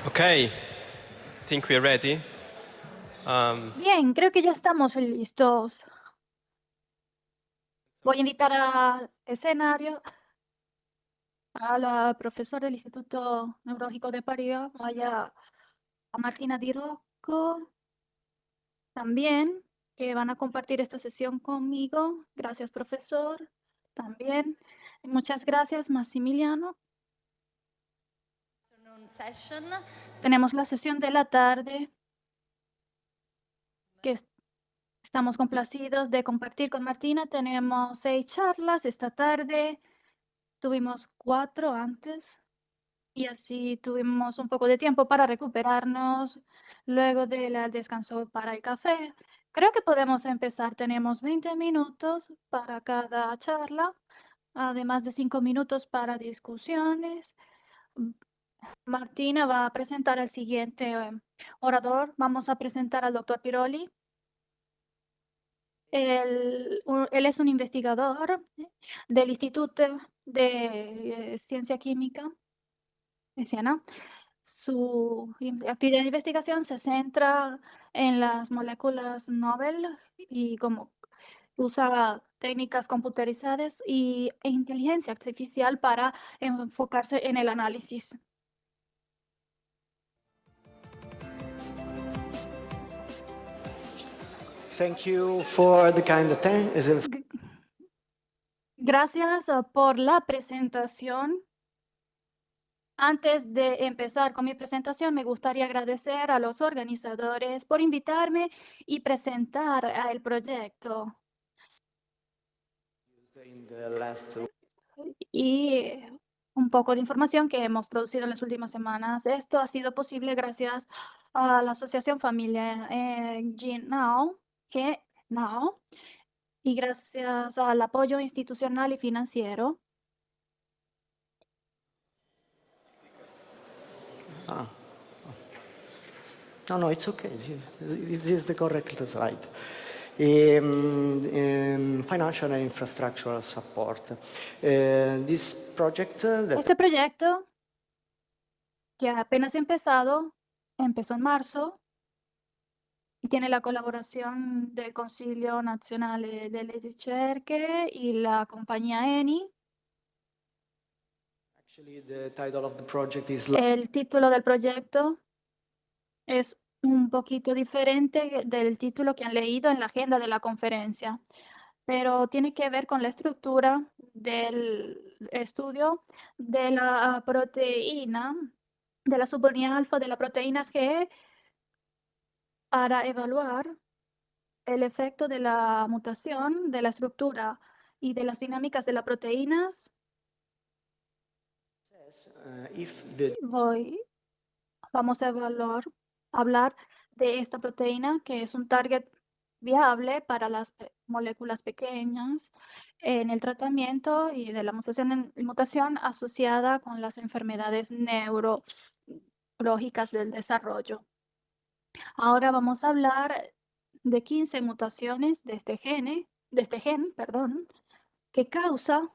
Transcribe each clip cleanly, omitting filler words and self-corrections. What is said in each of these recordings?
Okay, I think we're ready. Bien, creo que ya estamos listos. Voy a invitar al escenario a la profesora del Instituto Neurológico de París, a Martina Di Rocco, también, que van a compartir esta sesión conmigo. Gracias, profesor. También. Muchas gracias, Massimiliano. Tenemos la sesión de la tarde, que estamos complacidos de compartir con Martina. Tenemos 6 charlas esta tarde. Tuvimos 4 antes y así tuvimos un poco de tiempo para recuperarnos luego del descanso para el café. Creo que podemos empezar. Tenemos 20 minutos para cada charla, además de 5 minutos para discusiones. Martina va a presentar al siguiente orador. Vamos a presentar al doctor Piroli. Él es un investigador del Instituto de Ciencia Química de Siena. Su actividad de investigación se centra en las moléculas Nobel y como usa técnicas computarizadas e inteligencia artificial para enfocarse en el análisis. Thank you for the kind attention. Gracias por la presentación. Antes de empezar con mi presentación, me gustaría agradecer a los organizadores por invitarme y presentar el proyecto. Y un poco de información que hemos producido en las últimas semanas. Esto ha sido posible gracias a la Asociación Familia Now, y gracias al apoyo institucional y financiero. No, it's okay. It is the correct slide. Financial and infrastructural support. This project Este proyecto, que apenas empezó en marzo y tiene la colaboración del Consiglio Nazionale delle Ricerche y la compañía Eni. Actually, the title of the project is El título del proyecto es un poquito diferente del título que han leído en la agenda de la conferencia, pero tiene que ver con la estructura del estudio de la proteína, de la subunidad alfa de la proteína G, para evaluar el efecto de la mutación de la estructura y de las dinámicas de las proteínas. Vamos a hablar de esta proteína, que es un target viable para las moléculas pequeñas en el tratamiento y de la mutación asociada con las enfermedades neurológicas del desarrollo. Ahora vamos a hablar de 15 mutaciones de este gen, que causa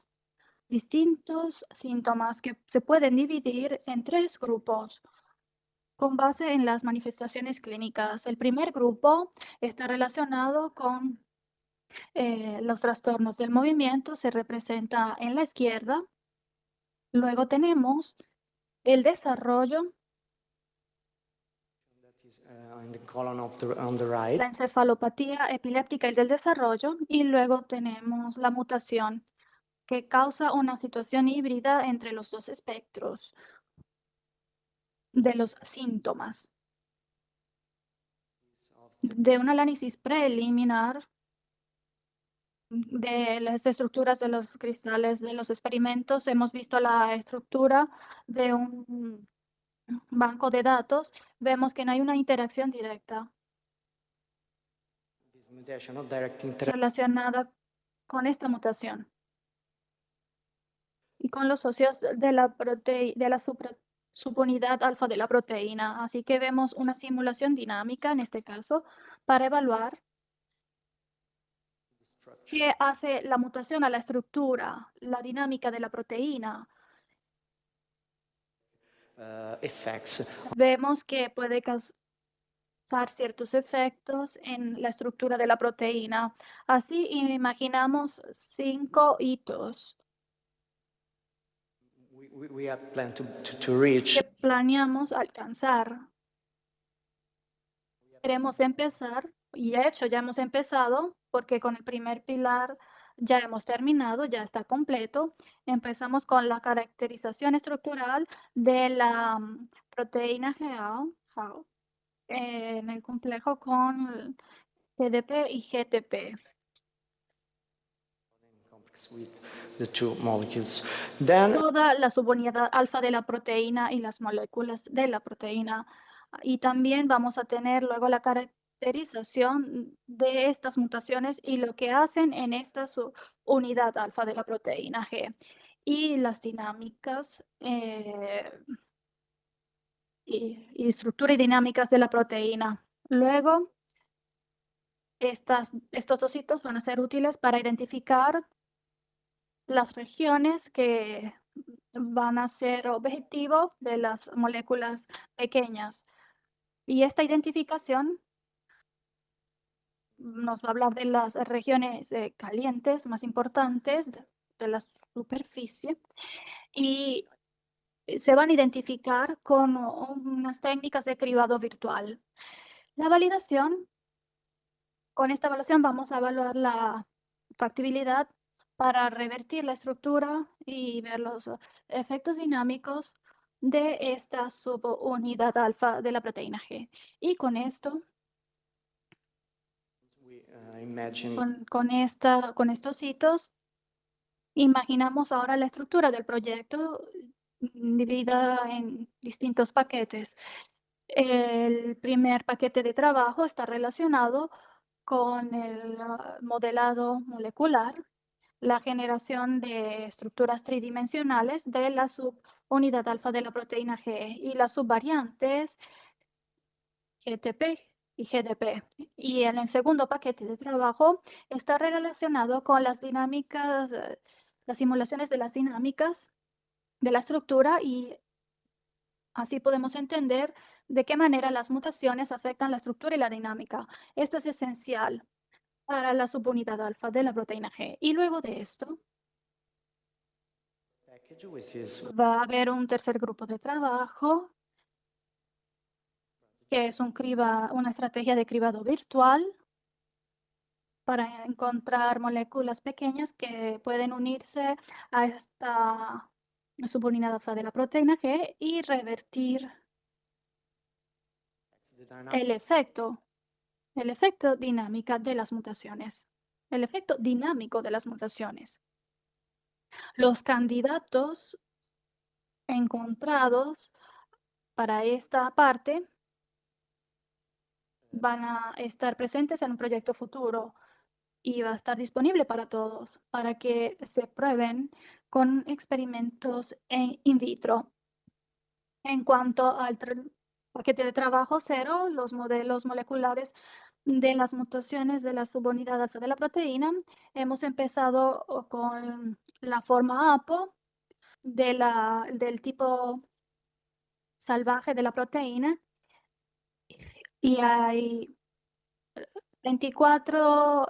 distintos síntomas que se pueden dividir en 3 grupos con base en las manifestaciones clínicas. El primer grupo está relacionado con los trastornos del movimiento, se representa en la izquierda. Luego tenemos el desarrollo, la encefalopatía epiléptica y del desarrollo, y luego tenemos la mutación, que causa una situación híbrida entre los 2 espectros de los síntomas. De un análisis preliminar de las estructuras de los cristales de los experimentos, hemos visto la estructura de un banco de datos. Vemos que no hay una interacción directa relacionada con esta mutación y con los socios de la subunidad alfa de la proteína. Así que vemos una simulación dinámica en este caso para evaluar qué hace la mutación a la estructura, la dinámica de la proteína. effects. vemos que puede causar ciertos efectos en la estructura de la proteína. Así imaginamos 5 hitos We have planned to reach. que planeamos alcanzar. Queremos empezar, y de hecho ya hemos empezado, porque con el primer pilar ya hemos terminado, ya está completo. Empezamos con la caracterización estructural de la proteína GAO en el complejo con GDP y GTP. Complex with the two molecules. Then Toda la subunidad alfa de la proteína y las moléculas de la proteína. Y también vamos a tener luego la caracterización de estas mutaciones y lo que hacen en esta subunidad alfa de la proteína G. Y las dinámicas y estructura y dinámicas de la proteína. Luego, estos dos hitos van a ser útiles para identificar las regiones que van a ser objetivo de las moléculas pequeñas. Y esta identificación nos va a hablar de las regiones calientes más importantes de la superficie y se van a identificar con unas técnicas de cribado virtual. La validación, con esta evaluación vamos a evaluar la factibilidad para revertir la estructura y ver los efectos dinámicos de esta subunidad alfa de la proteína G. Y con esto, we imagine con estos hitos, imaginamos ahora la estructura del proyecto dividida en distintos paquetes. El primer paquete de trabajo está relacionado con el modelado molecular, la generación de estructuras tridimensionales de la subunidad alfa de la proteína G y las subvariantes GTP y GDP. Y en el segundo paquete de trabajo está relacionado con las dinámicas, las simulaciones de las dinámicas de la estructura y así podemos entender de qué manera las mutaciones afectan la estructura y la dinámica. Esto es esencial para la subunidad alfa de la proteína G. Y luego de esto package with this va a haber un tercer grupo de trabajo que es una estrategia de cribado virtual para encontrar moléculas pequeñas que pueden unirse a esta subunidad alfa de la proteína G y revertir the dynamic el efecto dinámica de las mutaciones. El efecto dinámico de las mutaciones. Los candidatos encontrados para esta parte van a estar presentes en un proyecto futuro y va a estar disponible para todos, para que se prueben con experimentos in vitro. En cuanto al paquete de trabajo cero, los modelos moleculares de las mutaciones de la subunidad alfa de la proteína, hemos empezado con la forma APO del tipo salvaje de la proteína y hay 24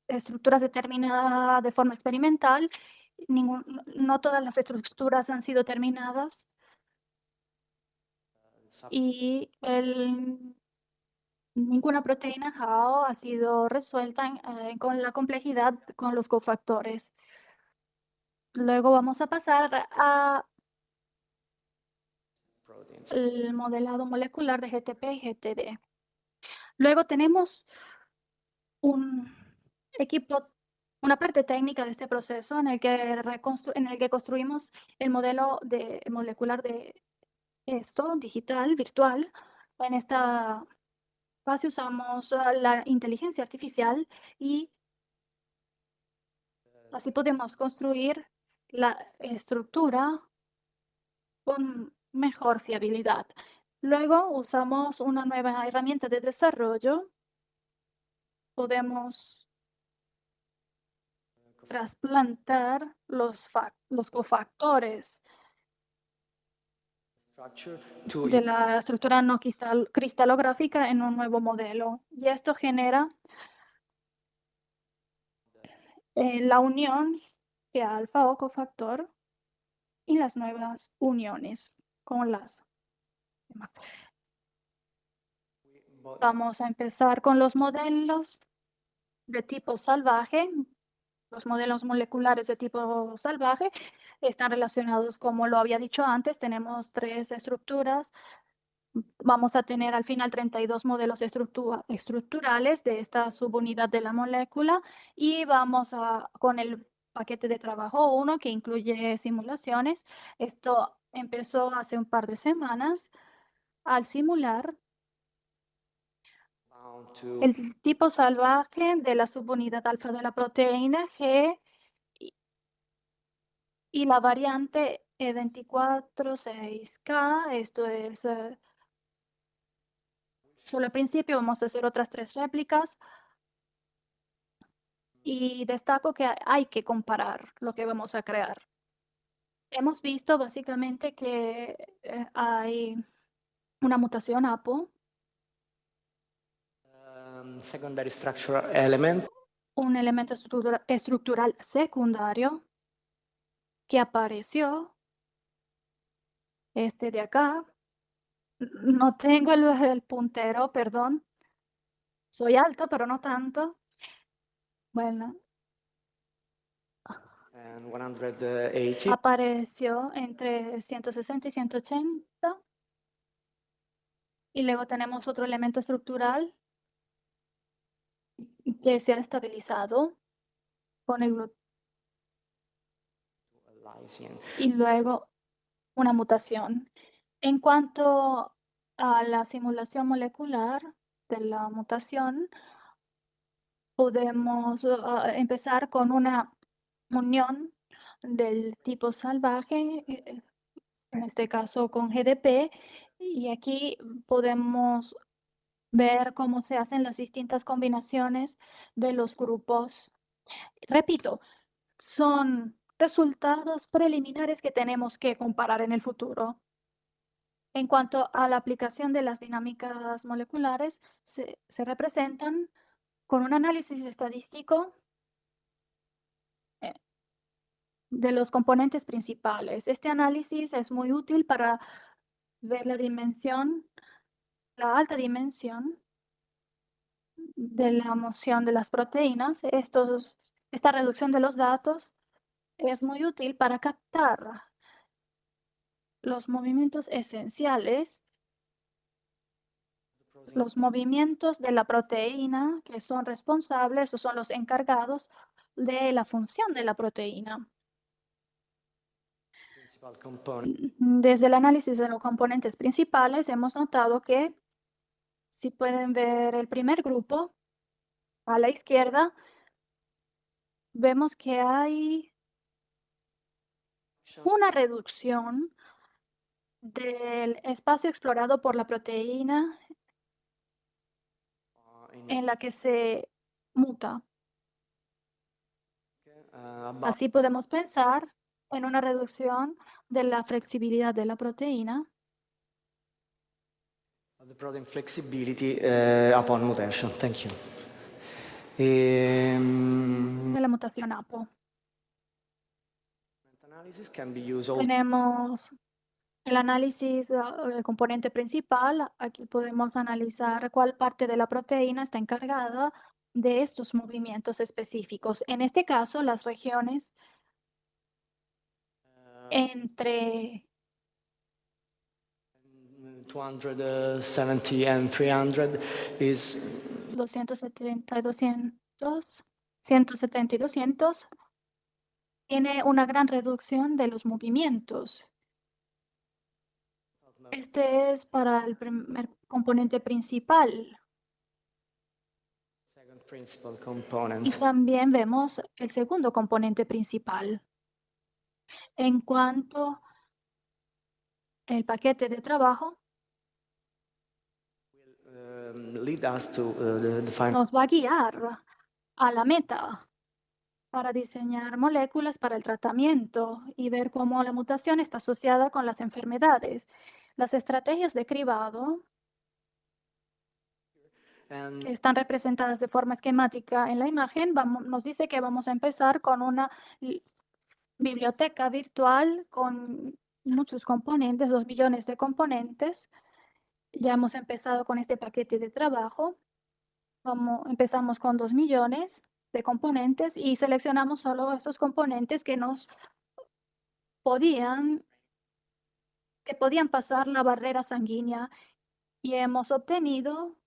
estructuras determinadas de forma experimental. No todas las estructuras han sido terminadas y ninguna proteína GAO ha sido resuelta con la complejidad con los cofactores. Luego vamos a pasar proteins. al modelado molecular de GTP y GTD. Luego tenemos un equipo, una parte técnica de este proceso en el que construimos el modelo molecular de esto, digital, virtual. En esta fase usamos la inteligencia artificial y así podemos construir la estructura con mejor fiabilidad. Luego usamos una nueva herramienta de desarrollo. Podemos trasplantar los cofactores structure to de la estructura no cristalográfica en un nuevo modelo. Y esto genera la unión G alfa o cofactor y las nuevas uniones con las demás. Vamos a empezar con los modelos de tipo salvaje. Los modelos moleculares de tipo salvaje están relacionados, como lo había dicho antes, tenemos 3 estructuras. Vamos a tener al final 32 modelos estructurales de esta subunidad de la molécula y vamos con el paquete de trabajo 1 que incluye simulaciones. Esto empezó hace un par de semanas al simular bound to el tipo salvaje de la subunidad alfa de la proteína G y la variante E246K. Esto es solo el principio. Vamos a hacer otras 3 réplicas. Y destaco que hay que comparar lo que vamos a crear. Hemos visto básicamente que hay una mutación APO, secondary structural element un elemento estructural secundario que apareció, este de acá. No tengo el puntero, perdón. Soy alto, pero no tanto. Bueno, and 180 apareció entre 160 y 180. Y luego tenemos otro elemento estructural que se ha estabilizado con el lysine. y luego una mutación. En cuanto a la simulación molecular de la mutación, podemos empezar con una unión del tipo salvaje, en este caso con GDP, y aquí podemos ver cómo se hacen las distintas combinaciones de los grupos. Repito, son resultados preliminares que tenemos que comparar en el futuro. En cuanto a la aplicación de las dinámicas moleculares, se representan con un análisis estadístico de los componentes principales. Este análisis es muy útil para ver la alta dimensión de la moción de las proteínas. Esta reducción de los datos es muy útil para captar los movimientos esenciales, los movimientos de la proteína que son responsables o son los encargados de la función de la proteína. Principal component Desde el análisis de los componentes principales hemos notado que, si pueden ver el primer grupo a la izquierda, vemos que hay una reducción del espacio explorado por la proteína en la que se muta. about Así podemos pensar en una reducción de la flexibilidad de la proteína the protein flexibility upon mutation. Thank you. de la mutación APO. Analysis can be used also Tenemos el análisis del componente principal. Aquí podemos analizar cuál parte de la proteína está encargada de estos movimientos específicos. En este caso, las regiones entre 270 and 300 is 270 y 200, 170 y 200 tiene una gran reducción de los movimientos. Este es para el primer componente principal. second principal Y component. también vemos el segundo componente principal. En cuanto al paquete de trabajo, Lead us to the final nos va a guiar a la meta para diseñar moléculas para el tratamiento y ver cómo la mutación está asociada con las enfermedades. Las estrategias de cribado And que están representadas de forma esquemática en la imagen, nos dice que vamos a empezar con una biblioteca virtual con muchos componentes, 2 millones de componentes. Ya hemos empezado con este paquete de trabajo. Empezamos con 2 millones de componentes y seleccionamos solo esos componentes que podían pasar la barrera sanguínea y hemos obtenido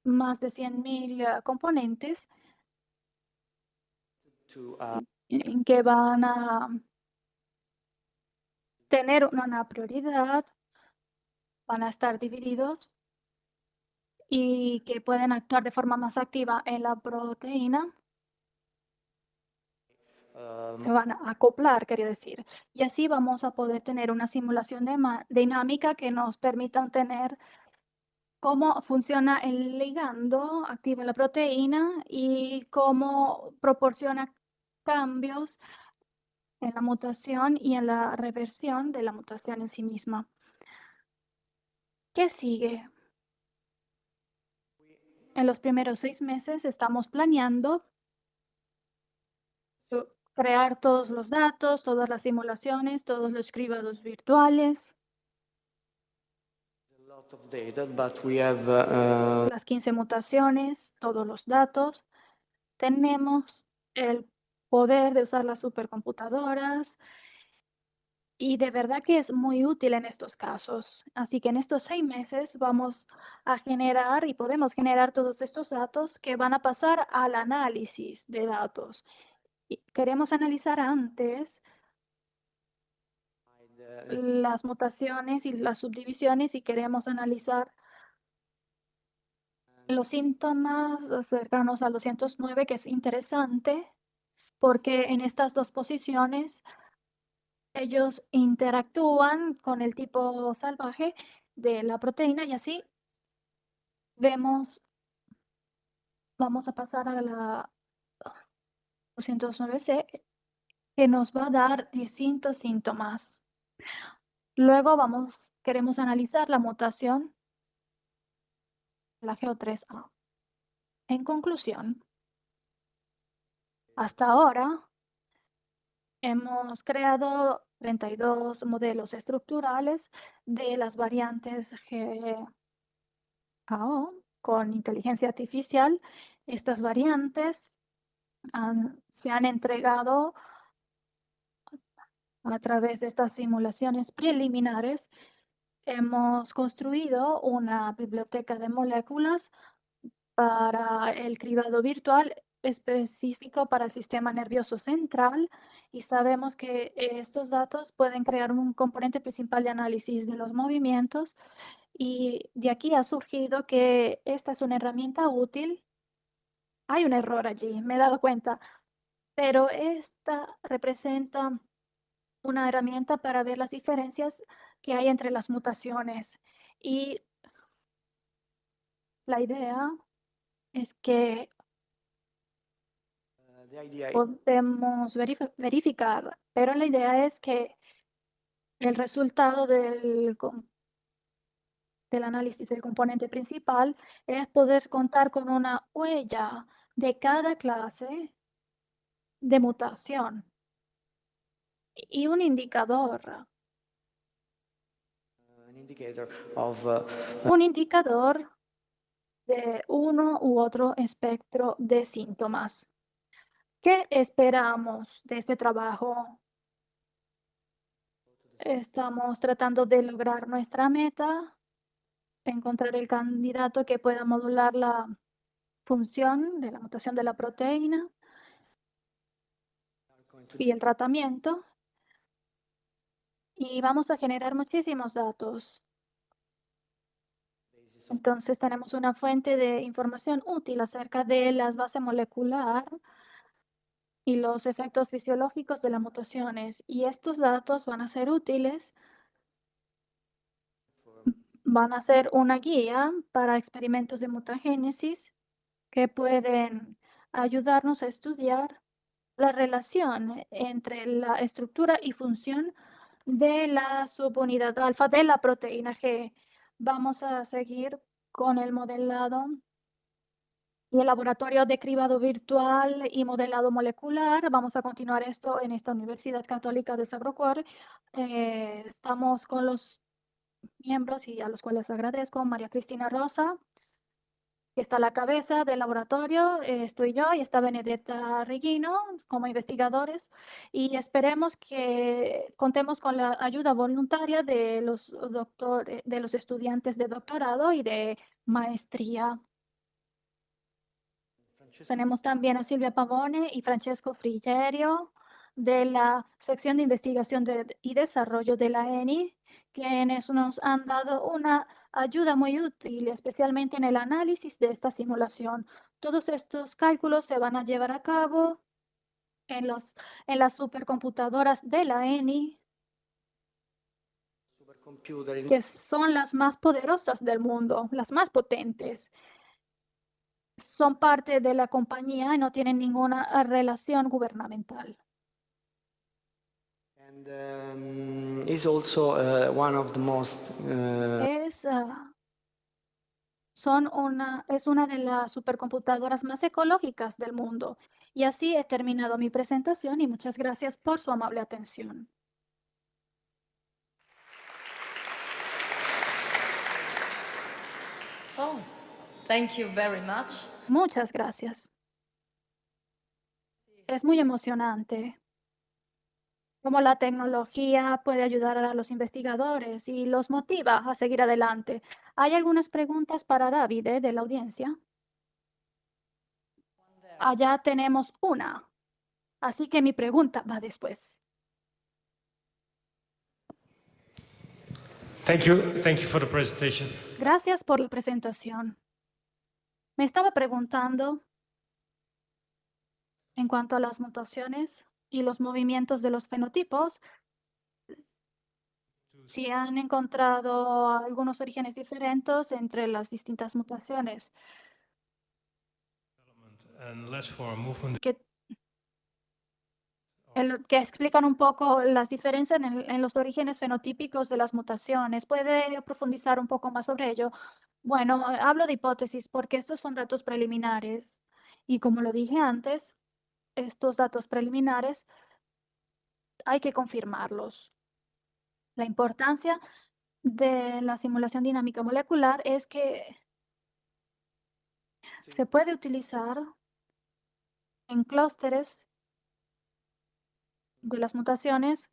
más de 100.000 componentes to en que van a tener una prioridad, van a estar divididos y que pueden actuar de forma más activa en la proteína, se van a acoplar, quería decir. Y así vamos a poder tener una simulación dinámica que nos permita tener cómo funciona el ligando activo en la proteína y cómo proporciona cambios en la mutación y en la reversión de la mutación en sí misma. ¿Qué sigue? En los primeros 6 meses estamos planeando crear todos los datos, todas las simulaciones, todos los cribados virtuales, a lot of data, but we have las 15 mutaciones, todos los datos. Tenemos el poder de usar las supercomputadoras y de verdad que es muy útil en estos casos. Así que en estos 6 meses vamos a generar y podemos generar todos estos datos que van a pasar al análisis de datos. Y queremos analizar antes las mutaciones y las subdivisiones y queremos analizar los síntomas cercanos al 209, que es interesante porque en estas dos posiciones ellos interactúan con el tipo salvaje de la proteína y así vamos a pasar a la 209C, que nos va a dar distintos síntomas. Luego queremos analizar la mutación, la GO3A. En conclusión, hasta ahora hemos creado 32 modelos estructurales de las variantes GAO con inteligencia artificial. Estas variantes se han entregado a través de estas simulaciones preliminares. Hemos construido una biblioteca de moléculas para el cribado virtual específico para el sistema nervioso central y sabemos que estos datos pueden crear un componente principal de análisis de los movimientos y de aquí ha surgido que esta es una herramienta útil. Hay un error allí, me he dado cuenta, pero esta representa una herramienta para ver las diferencias que hay entre las mutaciones y la idea es que the idea podemos verificar, pero la idea es que el resultado del análisis del componente principal es poder contar con una huella de cada clase de mutación y un indicador, an indicator of de uno u otro espectro de síntomas. ¿Qué esperamos de este trabajo? Estamos tratando de lograr nuestra meta, encontrar el candidato que pueda modular la función de la mutación de la proteína y el tratamiento. Y vamos a generar muchísimos datos. Entonces tenemos una fuente de información útil acerca de la base molecular y los efectos fisiológicos de las mutaciones. Y estos datos van a ser útiles, van a ser una guía para experimentos de mutagénesis que pueden ayudarnos a estudiar la relación entre la estructura y función de la subunidad alfa de la proteína G. Vamos a seguir con el modelado y el laboratorio de cribado virtual y modelado molecular. Vamos a continuar esto en esta Universidad Católica de Sacro Cuore. Estamos con los miembros y a los cuales agradezco. María Cristina Rosa, que está a la cabeza del laboratorio, estoy yo y está Benedetta Reguino como investigadores, y esperemos que contemos con la ayuda voluntaria de de los estudiantes de doctorado y de maestría. Tenemos también a Silvia Pavone y Francesco Frigerio de la sección de investigación y desarrollo de la ENI, quienes nos han dado una ayuda muy útil, especialmente en el análisis de esta simulación. Todos estos cálculos se van a llevar a cabo en las supercomputadoras de la ENI, Supercomputer in- que son las más poderosas del mundo, las más potentes. Son parte de la compañía y no tienen ninguna relación gubernamental. and is also one of the most Es, es una de las supercomputadoras más ecológicas del mundo. Y así he terminado mi presentación y muchas gracias por su amable atención. Oh, thank you very much. Muchas gracias. Es muy emocionante cómo la tecnología puede ayudar a los investigadores y los motiva a seguir adelante. Hay algunas preguntas para David, de la audiencia. Allá tenemos una. Así que mi pregunta va después. Thank you for the presentation. Gracias por la presentación. Me estaba preguntando en cuanto a las mutaciones y los movimientos de los fenotipos, si han encontrado algunos orígenes diferentes entre las distintas mutaciones And less for movement. que explican un poco las diferencias en los orígenes fenotípicos de las mutaciones. ¿Puede profundizar un poco más sobre ello? Bueno, hablo de hipótesis porque estos son datos preliminares y como lo dije antes, estos datos preliminares hay que confirmarlos. La importancia de la simulación dinámica molecular es que se puede utilizar en clústeres de las mutaciones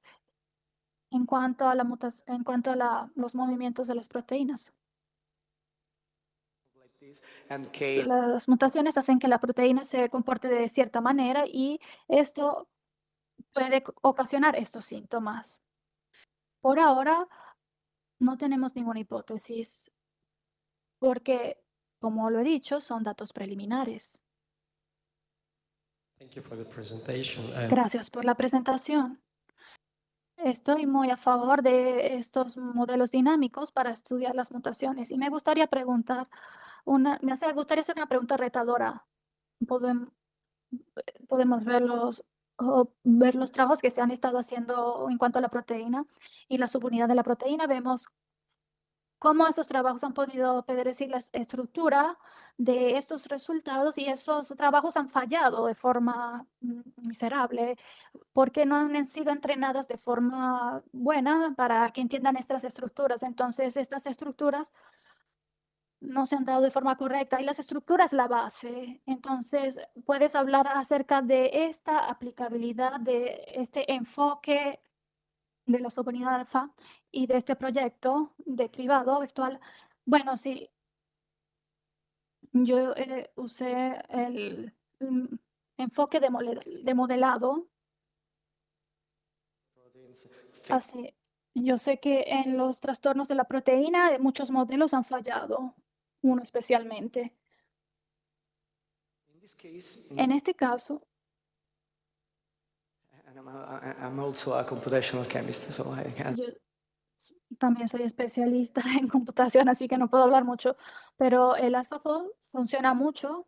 en cuanto a los movimientos de las proteínas. like this, and Kate Las mutaciones hacen que la proteína se comporte de cierta manera y esto puede ocasionar estos síntomas. Por ahora, no tenemos ninguna hipótesis porque, como lo he dicho, son datos preliminares. Thank you for the presentation. And Gracias por la presentación. Estoy muy a favor de estos modelos dinámicos para estudiar las mutaciones y me gustaría gustaría hacer una pregunta retadora. Podem- Podemos ver los trabajos que se han estado haciendo en cuanto a la proteína y la subunidad de la proteína. Vemos cómo estos trabajos han podido predecir la estructura de estos resultados y esos trabajos han fallado de forma miserable porque no han sido entrenadas de forma buena para que entiendan estas estructuras. Entonces, estas estructuras no se han dado de forma correcta y las estructuras la base. Entonces, puedes hablar acerca de esta aplicabilidad, de este enfoque de la subunidad alfa y de este proyecto de cribado virtual. Bueno, sí, yo usé el enfoque de modelado. proteins Así, yo sé que en los trastornos de la proteína muchos modelos han fallado, uno especialmente. in this case, En este caso, and I'm also a computational chemist, so I can yo también soy especialista en computación, así que no puedo hablar mucho, pero el AlphaFold funciona mucho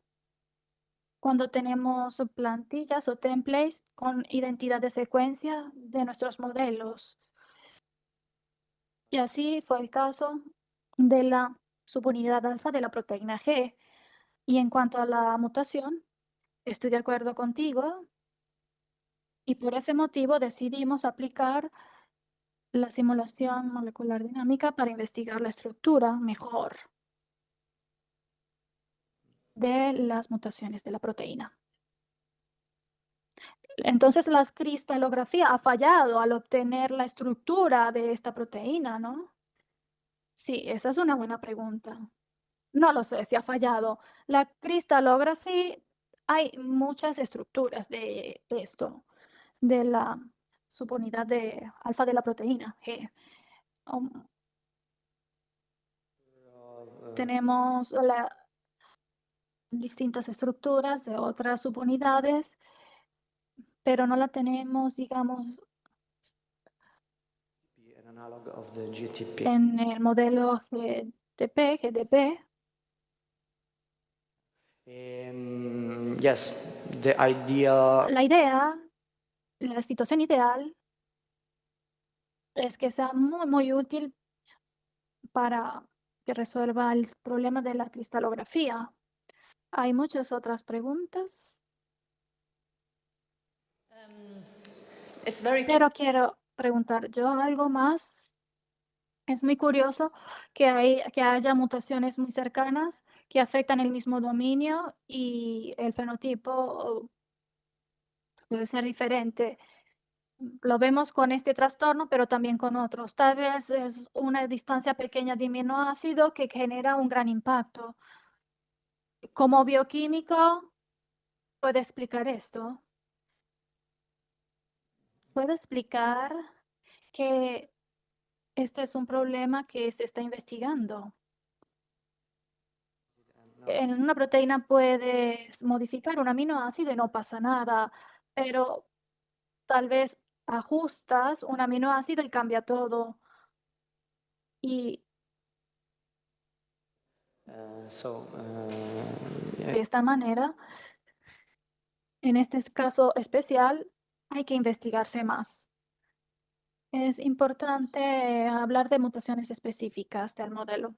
cuando tenemos plantillas o templates con identidad de secuencia de nuestros modelos. Y así fue el caso de la subunidad alfa de la proteína G. Y en cuanto a la mutación, estoy de acuerdo contigo y por ese motivo decidimos aplicar la simulación molecular dinámica para investigar la estructura mejor de las mutaciones de la proteína. Entonces, la cristalografía ha fallado al obtener la estructura de esta proteína, ¿no? Sí, esa es una buena pregunta. No lo sé si ha fallado. La cristalografía, hay muchas estructuras de esto, de la subunidad de alfa de la proteína G. Tenemos distintas estructuras de otras subunidades, pero no la tenemos, digamos, An analog of the GTP. en el modelo GDP. Yes, the idea. La idea, la situación ideal es que sea muy, muy útil para que resuelva el problema de la cristalografía. Hay muchas otras preguntas, It's very pero quiero preguntar yo algo más. Es muy curioso que haya mutaciones muy cercanas que afectan el mismo dominio y el fenotipo puede ser diferente. Lo vemos con este trastorno, pero también con otros. Tal vez es una distancia pequeña de aminoácido que genera un gran impacto. Como bioquímico, ¿puede explicar esto? ¿Puedo explicar que este es un problema que se está investigando? En una proteína puedes modificar un aminoácido y no pasa nada, pero tal vez ajustas un aminoácido y cambia todo. Y Yeah, de esta manera, en este caso especial, hay que investigarse más. Es importante hablar de mutaciones específicas del modelo.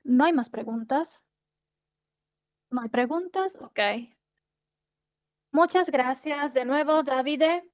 ¿No hay más preguntas? ¿No hay preguntas? Ok. Muchas gracias de nuevo, Davide.